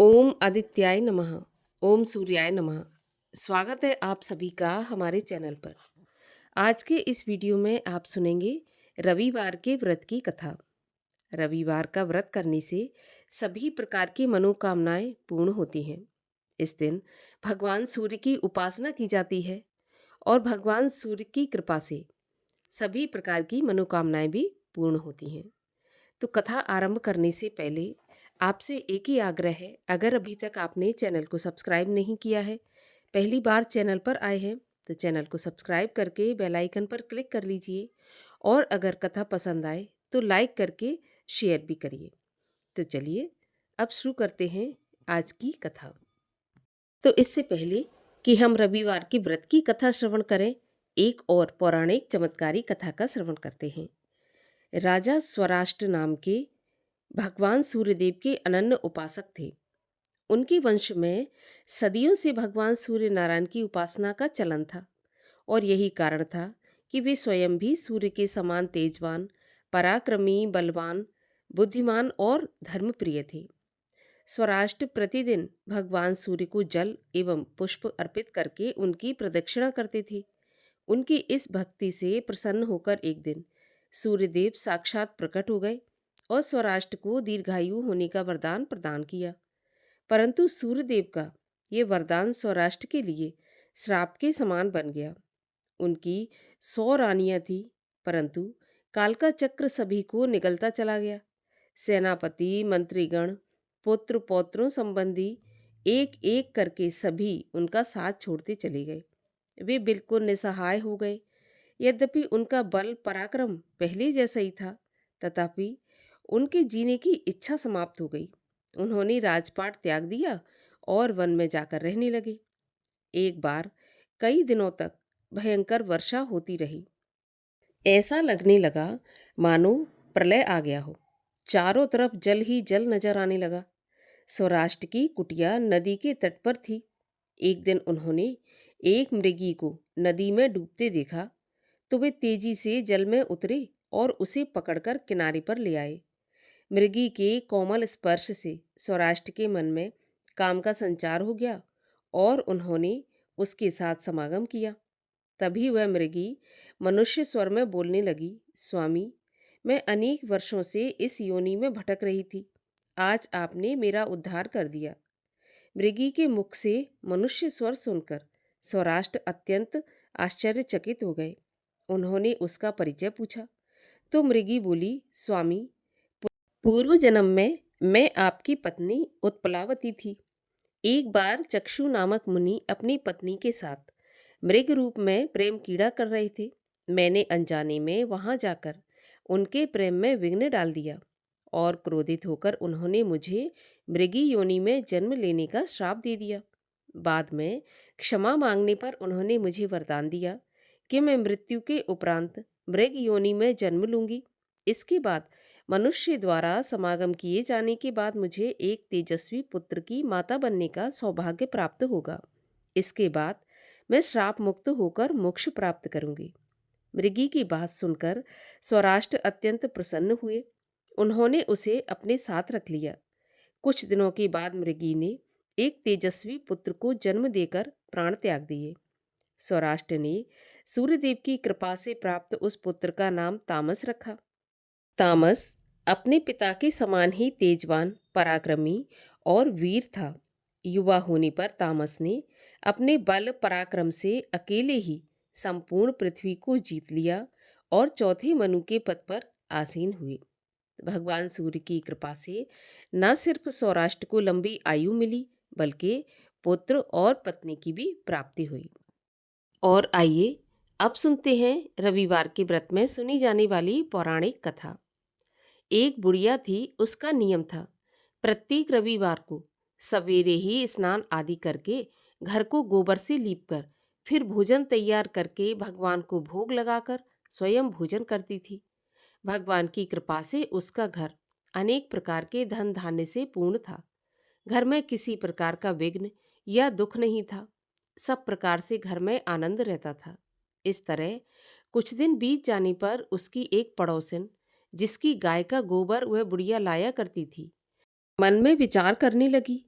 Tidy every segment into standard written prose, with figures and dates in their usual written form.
ओम आदित्याय नमः। ओम सूर्याय नमः। स्वागत है आप सभी का हमारे चैनल पर। आज के इस वीडियो में आप सुनेंगे रविवार के व्रत की कथा। रविवार का व्रत करने से सभी प्रकार की मनोकामनाएं पूर्ण होती हैं। इस दिन भगवान सूर्य की उपासना की जाती है और भगवान सूर्य की कृपा से सभी प्रकार की मनोकामनाएं भी पूर्ण होती हैं। तो कथा आरंभ करने से पहले आपसे एक ही आग्रह है, अगर अभी तक आपने चैनल को सब्सक्राइब नहीं किया है, पहली बार चैनल पर आए हैं तो चैनल को सब्सक्राइब करके बेल आइकन पर क्लिक कर लीजिए और अगर कथा पसंद आए तो लाइक करके शेयर भी करिए। तो चलिए अब शुरू करते हैं आज की कथा। तो इससे पहले कि हम रविवार की व्रत की कथा श्रवण करें, एक और पौराणिक चमत्कारी कथा का श्रवण करते हैं। राजा स्वराष्ट्र नाम के भगवान सूर्यदेव के अनन्य उपासक थे। उनके वंश में सदियों से भगवान सूर्य नारायण की उपासना का चलन था और यही कारण था कि वे स्वयं भी सूर्य के समान तेजवान, पराक्रमी, बलवान, बुद्धिमान और धर्मप्रिय थे। स्वराष्ट्र प्रतिदिन भगवान सूर्य को जल एवं पुष्प अर्पित करके उनकी प्रदक्षिणा करते थे। उनकी इस भक्ति से प्रसन्न होकर एक दिन सूर्यदेव साक्षात प्रकट हो गए और स्वराष्ट्र को दीर्घायु होने का वरदान प्रदान किया। परंतु सूर्यदेव का ये वरदान स्वराष्ट्र के लिए श्राप के समान बन गया। उनकी 100 रानियां थीं, परंतु काल का चक्र सभी को निगलता चला गया। सेनापति, मंत्रीगण, पुत्र पौत्रों संबंधी एक एक करके सभी उनका साथ छोड़ते चले गए। वे बिल्कुल निसहाय हो गए। यद्यपि उनका बल पराक्रम पहले जैसा ही था, तथापि उनके जीने की इच्छा समाप्त हो गई। उन्होंने राजपाट त्याग दिया और वन में जाकर रहने लगे। एक बार कई दिनों तक भयंकर वर्षा होती रही। ऐसा लगने लगा मानो प्रलय आ गया हो। चारों तरफ जल ही जल नजर आने लगा। सौराष्ट्र की कुटिया नदी के तट पर थी। एक दिन उन्होंने एक मृगी को नदी में डूबते देखा तो वे तेजी से जल में उतरे और उसे पकड़कर किनारे पर ले आए। मृगी के कोमल स्पर्श से सौराष्ट्र के मन में काम का संचार हो गया और उन्होंने उसके साथ समागम किया। तभी वह मृगी मनुष्य स्वर में बोलने लगी, स्वामी, मैं अनेक वर्षों से इस योनि में भटक रही थी। आज आपने मेरा उद्धार कर दिया। मृगी के मुख से मनुष्य स्वर सुनकर सौराष्ट्र अत्यंत आश्चर्यचकित हो गए। उन्होंने उसका परिचय पूछा तो मृगी बोली, स्वामी, पूर्व जन्म में मैं आपकी पत्नी उत्पलावती थी। एक बार चक्षु नामक मुनि अपनी पत्नी के साथ मृग रूप में प्रेम कीड़ा कर रहे थे। मैंने अनजाने में वहां जाकर उनके प्रेम में विघ्न डाल दिया और क्रोधित होकर उन्होंने मुझे मृगी योनि में जन्म लेने का श्राप दे दिया। बाद में क्षमा मांगने पर उन्होंने मुझे वरदान दिया कि मैं मृत्यु के उपरांत मृग योनि में जन्म लूंगी। इसके बाद मनुष्य द्वारा समागम किए जाने के बाद मुझे एक तेजस्वी पुत्र की माता बनने का सौभाग्य प्राप्त होगा। इसके बाद मैं श्राप मुक्त होकर मोक्ष प्राप्त करूंगी। मृगी की बात सुनकर स्वराष्ट्र अत्यंत प्रसन्न हुए। उन्होंने उसे अपने साथ रख लिया। कुछ दिनों के बाद मृगी ने एक तेजस्वी पुत्र को जन्म देकर प्राण त्याग दिए। स्वराष्ट्र ने सूर्यदेव की कृपा से प्राप्त उस पुत्र का नाम तामस रखा। तामस अपने पिता के समान ही तेजवान, पराक्रमी और वीर था। युवा होने पर तामस ने अपने बल पराक्रम से अकेले ही संपूर्ण पृथ्वी को जीत लिया और चौथे मनु के पद पर आसीन हुए। भगवान सूर्य की कृपा से न सिर्फ सौराष्ट्र को लंबी आयु मिली, बल्कि पुत्र और पत्नी की भी प्राप्ति हुई। और आइए अब सुनते हैं रविवार के व्रत में सुनी जाने वाली पौराणिक कथा। एक बुढ़िया थी, उसका नियम था प्रत्येक रविवार को सवेरे ही स्नान आदि करके घर को गोबर से लीपकर फिर भोजन तैयार करके भगवान को भोग लगाकर स्वयं भोजन करती थी। भगवान की कृपा से उसका घर अनेक प्रकार के धन धान्य से पूर्ण था। घर में किसी प्रकार का विघ्न या दुख नहीं था। सब प्रकार से घर में आनंद रहता था। इस तरह कुछ दिन बीत जाने पर उसकी एक पड़ोसिन, जिसकी गाय का गोबर वह बुढ़िया लाया करती थी, मन में विचार करने लगी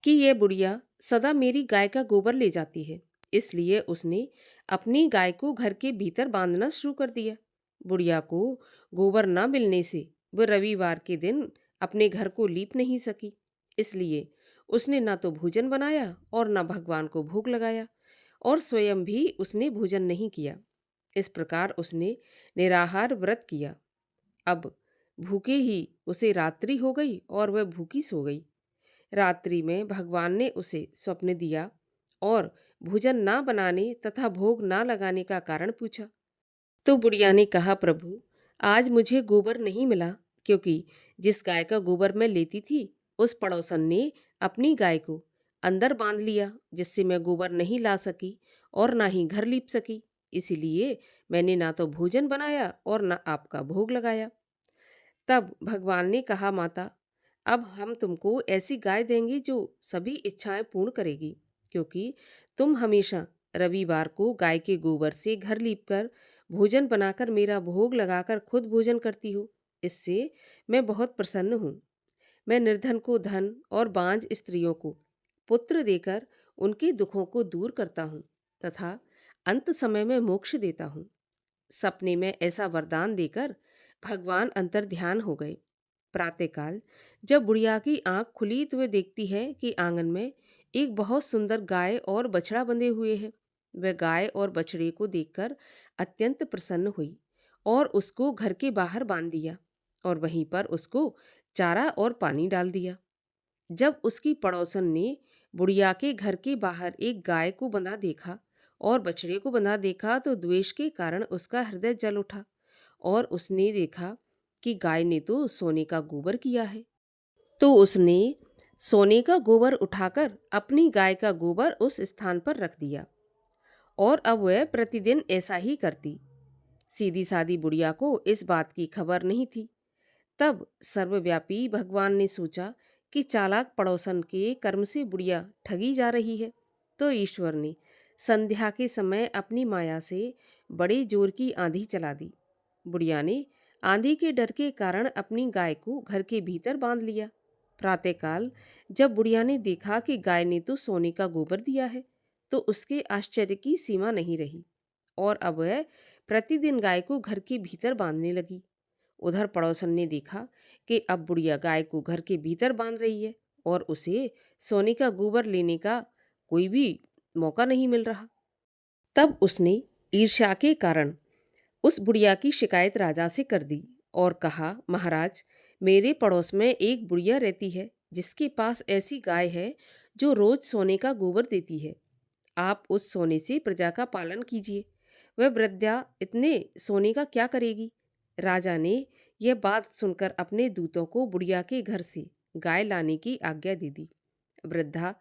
कि यह बुढ़िया सदा मेरी गाय का गोबर ले जाती है। इसलिए उसने अपनी गाय को घर के भीतर बांधना शुरू कर दिया। बुढ़िया को गोबर न मिलने से वह रविवार के दिन अपने घर को लीप नहीं सकी। इसलिए उसने न तो भोजन बनाया और न भगवान को भोग लगाया, और स्वयं भी उसने भोजन नहीं किया। इस प्रकार उसने निराहार व्रत किया। अब भूखे ही उसे रात्रि हो गई और वह भूखी सो गई। रात्रि में भगवान ने उसे स्वप्न दिया और भोजन ना बनाने तथा भोग ना लगाने का कारण पूछा। तो बुढ़िया ने कहा, प्रभु, आज मुझे गोबर नहीं मिला, क्योंकि जिस गाय का गोबर मैं लेती थी उस पड़ोसन ने अपनी गाय को अंदर बांध लिया, जिससे मैं गोबर नहीं ला सकी और ना ही घर लीप सकी। इसीलिए मैंने ना तो भोजन बनाया और ना आपका भोग लगाया। तब भगवान ने कहा, माता, अब हम तुमको ऐसी गाय देंगे जो सभी इच्छाएं पूर्ण करेगी, क्योंकि तुम हमेशा रविवार को गाय के गोबर से घर लीपकर भोजन बनाकर मेरा भोग लगाकर खुद भोजन करती हो। इससे मैं बहुत प्रसन्न हूँ। मैं निर्धन को धन और बांझ स्त्रियों को पुत्र देकर उनके दुखों को दूर करता हूँ तथा अंत समय में मोक्ष देता हूँ। सपने में ऐसा वरदान देकर भगवान अंतर ध्यान हो गए। प्रातःकाल जब बुढ़िया की आंख खुली तो वह देखती है कि आंगन में एक बहुत सुंदर गाय और बछड़ा बंधे हुए हैं। वह गाय और बछड़े को देखकर अत्यंत प्रसन्न हुई और उसको घर के बाहर बांध दिया और वहीं पर उसको चारा और पानी डाल दिया। जब उसकी पड़ोसन ने बुढ़िया के घर के बाहर एक गाय को बंधा देखा और बछड़े को बंधा देखा तो द्वेष के कारण उसका हृदय जल उठा और उसने देखा कि गाय ने तो सोने का गोबर किया है। तो उसने सोने का गोबर उठाकर अपनी गाय का गोबर उस स्थान पर रख दिया और अब वह प्रतिदिन ऐसा ही करती। सीधी सादी बुढ़िया को इस बात की खबर नहीं थी। तब सर्वव्यापी भगवान ने सोचा कि चालाक पड़ोसन के कर्म से बुढ़िया ठगी जा रही है। तो ईश्वर ने संध्या के समय अपनी माया से बड़े जोर की आंधी चला दी। बुढ़िया ने आंधी के डर के कारण अपनी गाय को घर के भीतर बांध लिया। प्रातःकाल जब बुढ़िया ने देखा कि गाय ने तो सोने का गोबर दिया है, तो उसके आश्चर्य की सीमा नहीं रही और अब वह प्रतिदिन गाय को घर के भीतर बांधने लगी। उधर पड़ोसन ने देखा कि अब बुढ़िया गाय को घर के भीतर बांध रही है और उसे सोने का गोबर लेने का कोई भी मौका नहीं मिल रहा। तब उसने ईर्ष्या के कारण उस बुढ़िया की शिकायत राजा से कर दी और कहा, महाराज, मेरे पड़ोस में एक बुढ़िया रहती है जिसके पास ऐसी गाय है जो रोज सोने का गोबर देती है। आप उस सोने से प्रजा का पालन कीजिए। वह वृद्धा इतने सोने का क्या करेगी। राजा ने यह बात सुनकर अपने दूतों को बुढ़िया के घर से गाय लाने की आज्ञा दे दी। वृद्धा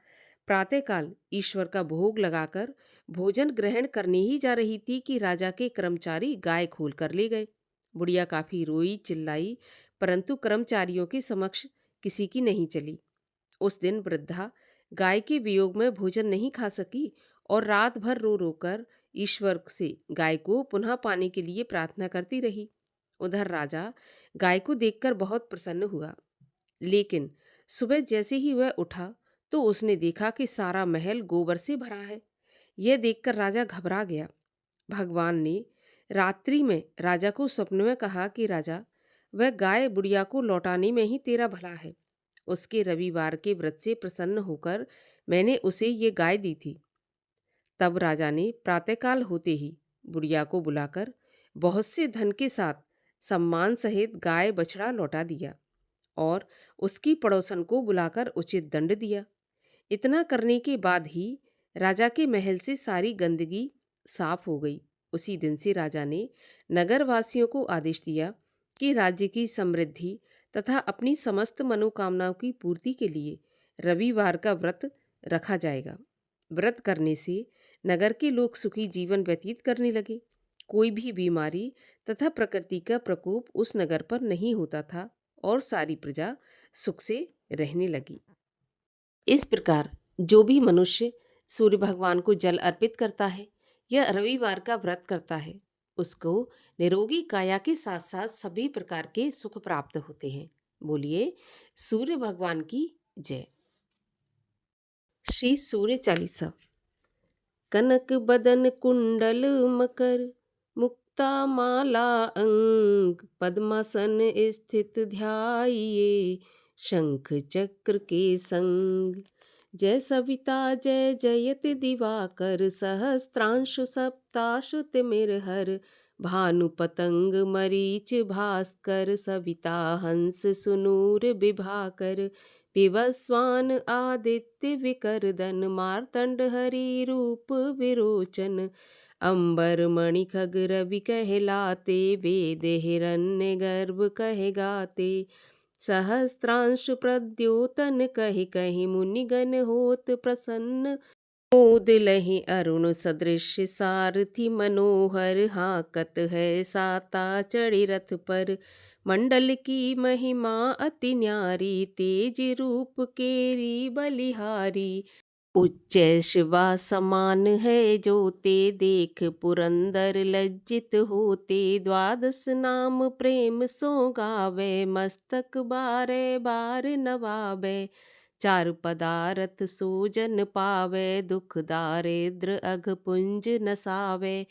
प्रातःकाल ईश्वर का भोग लगाकर भोजन ग्रहण करने ही जा रही थी कि राजा के कर्मचारी गाय खोल कर ले गए। बुढ़िया काफी रोई चिल्लाई, परंतु कर्मचारियों के समक्ष किसी की नहीं चली। उस दिन वृद्धा गाय के वियोग में भोजन नहीं खा सकी और रात भर रो रो कर ईश्वर से गाय को पुनः पाने के लिए प्रार्थना करती रही। उधर राजा गाय को देखकर बहुत प्रसन्न हुआ, लेकिन सुबह जैसे ही वह उठा तो उसने देखा कि सारा महल गोबर से भरा है। यह देखकर राजा घबरा गया। भगवान ने रात्रि में राजा को स्वप्न में कहा कि राजा, वह गाय बुढ़िया को लौटाने में ही तेरा भला है। उसके रविवार के व्रत से प्रसन्न होकर मैंने उसे ये गाय दी थी। तब राजा ने प्रातःकाल होते ही बुढ़िया को बुलाकर बहुत से धन के साथ सम्मान सहित गाय बछड़ा लौटा दिया और उसकी पड़ोसन को बुलाकर उचित दंड दिया। इतना करने के बाद ही राजा के महल से सारी गंदगी साफ हो गई। उसी दिन से राजा ने नगरवासियों को आदेश दिया कि राज्य की समृद्धि तथा अपनी समस्त मनोकामनाओं की पूर्ति के लिए रविवार का व्रत रखा जाएगा। व्रत करने से नगर के लोग सुखी जीवन व्यतीत करने लगे। कोई भी बीमारी तथा प्रकृति का प्रकोप उस नगर पर नहीं होता था और सारी प्रजा सुख से रहने लगी। इस प्रकार जो भी मनुष्य सूर्य भगवान को जल अर्पित करता है या रविवार का व्रत करता है, उसको निरोगी काया के साथ साथ सभी प्रकार के सुख प्राप्त होते हैं। बोलिए सूर्य भगवान की जय। श्री सूर्य चालीसा। कनक बदन कुंडल मकर, मुक्ता माला अंग, पद्मासन स्थित ध्याइये, शंख चक्र के संग। जय सविता जय जयति दिवाकर, सहस्त्रांशु सप्ताशु तिमिरहर, भानु पतंग मरीच भास्कर, सविता हंस सुनूर विभाकर, विवस्वान आदित्य विकर्दन, मार्तंड हरि रूप विरोचन। अंबर मणि खग रवि कहलाते, वेद हिरण्य गर्भ कहे गाते। सहस्त्रांशु प्रद्योतन कहि कहि, मुनिगण होत प्रसन्न। मोद लहि अरुण सदृश सारथि मनोहर, हाकत है साता चढ़ी रथ पर। मंडल की महिमा अति न्यारी, तेज रूप केरी बलिहारी। उच्च शिवा समान है जोते, देख पुरंदर लज्जित होते। द्वादश नाम प्रेम सो गावे, मस्तक बारे बार नवावे। चार पदारथ सो जन पावे, दुख दारिद्र अघ पुंज नसावे।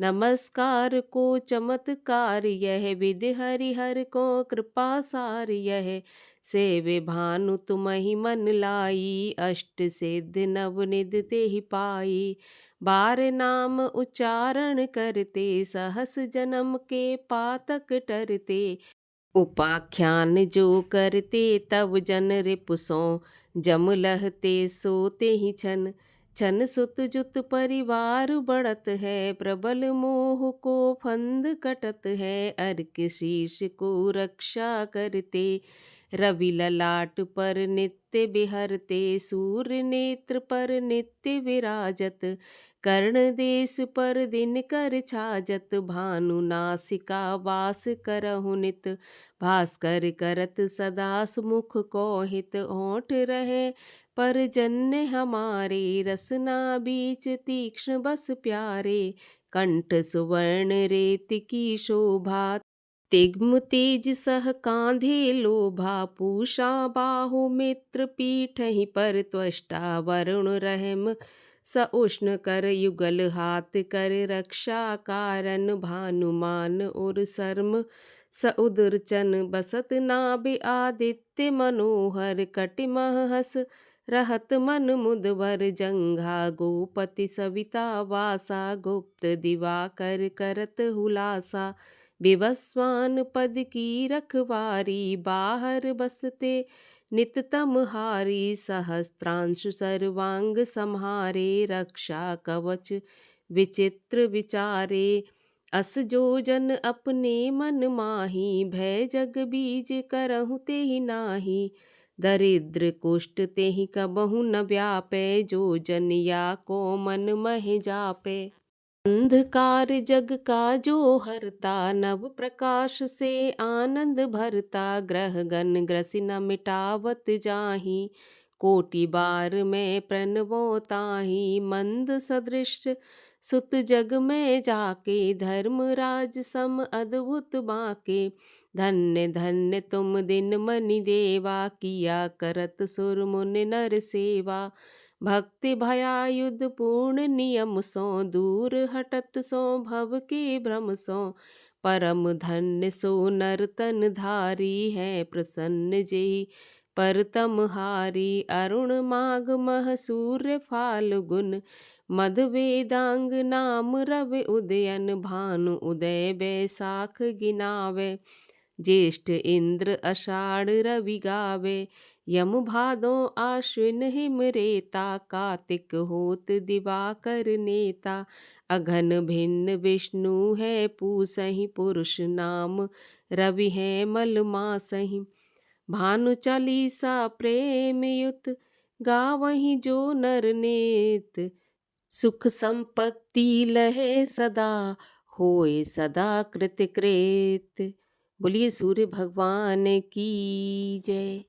नमस्कार को चमत्कार यह, विधि हरिहर को कृपा सार यह। सेवे भानु तुमहि मन लाई, अष्ट सिद्धि नवनिधि तेहि पाई। बार नाम उच्चारण करते, सहस जन्म के पातक टरते। उपाख्यान जो करते तब जन रिपुसों, जम लहते सोते ही छन। छन सुत जुत परिवार बढ़त है, प्रबल मोह को फंद कटत है। अर्क शीश को रक्षा करते, रवि ललाट पर नित्य बिहरते। सूर्य नेत्र पर नित्य विराजत, कर्ण देश पर दिन कर छाजत। भानु नासिका वास करहु नित, भास्कर करत सदा सुमुख को हित। होठ रहे पर जन्य हमारे, रसना बीच तीक्ष्ण बस प्यारे। कंठ सुवर्ण रेत की शोभा, तिग्म तेज सह कांधे लोभा। पूषा बाहु मित्र पीठहि पर, त्वष्टा वरुण रहम स उष्ण कर। युगल हाथ कर रक्षा कारण, भानुमान और सर्म स उदरचन। बसत नाभि आदित्य मनोहर, कटिमह हस रहत मन मुदवर। जंघा गोपति सविता वासा, गुप्त दिवाकर करत हुलासा। विवस्वान पद की रखवारी, बाहर बसते निततम हारी। सहस्त्रांशु सर्वांग सम्हारे, रक्षा कवच विचित्र विचारे। अस जो जन अपने मन माही, भय जग बीज करहु तेहि नाही। दरिद्र कुष्ठ तेहि कबहु न व्यापै, जो जन या को मन मह जापै। अंधकार जग का जो हरता, नव प्रकाश से आनंद भरता। ग्रह गण ग्रसि न मिटावत जाहि, कोटि बार मैं प्रणवो ताहि। मंद सदृश सुत जग में जाके, धर्मराज सम अद्भुत बाके। धन्य धन्य तुम दिन मनि देवा, किया करत सुर मुनि नर सेवा। भक्ति भयायुध पूर्ण नियम सो, दूर हटत सो भव के भ्रम सो। परम धन्य सो नर तन धारी, है प्रसन्न जेहि परतम हारी। अरुण माघ मह सूर्य फाल्गुन, मद वेदांग नाम रवि उदयन। भानु उदय बैसाख गिनावे, ज्येष्ठ इंद्र आषाढ़ रवि गावे। यम भादो आश्विन हिम रेता, कार्तिक होत दिवाकर नेता। अघन भिन्न विष्णु है पूसहि, पुरुष नाम रवि है मल मासहि। भानु चालीसा प्रेम युत, गावहि जो नर नेत। सुख संपत्ति लहे सदा, होए सदा कृत कृत। बोलिए सूर्य भगवान की जय।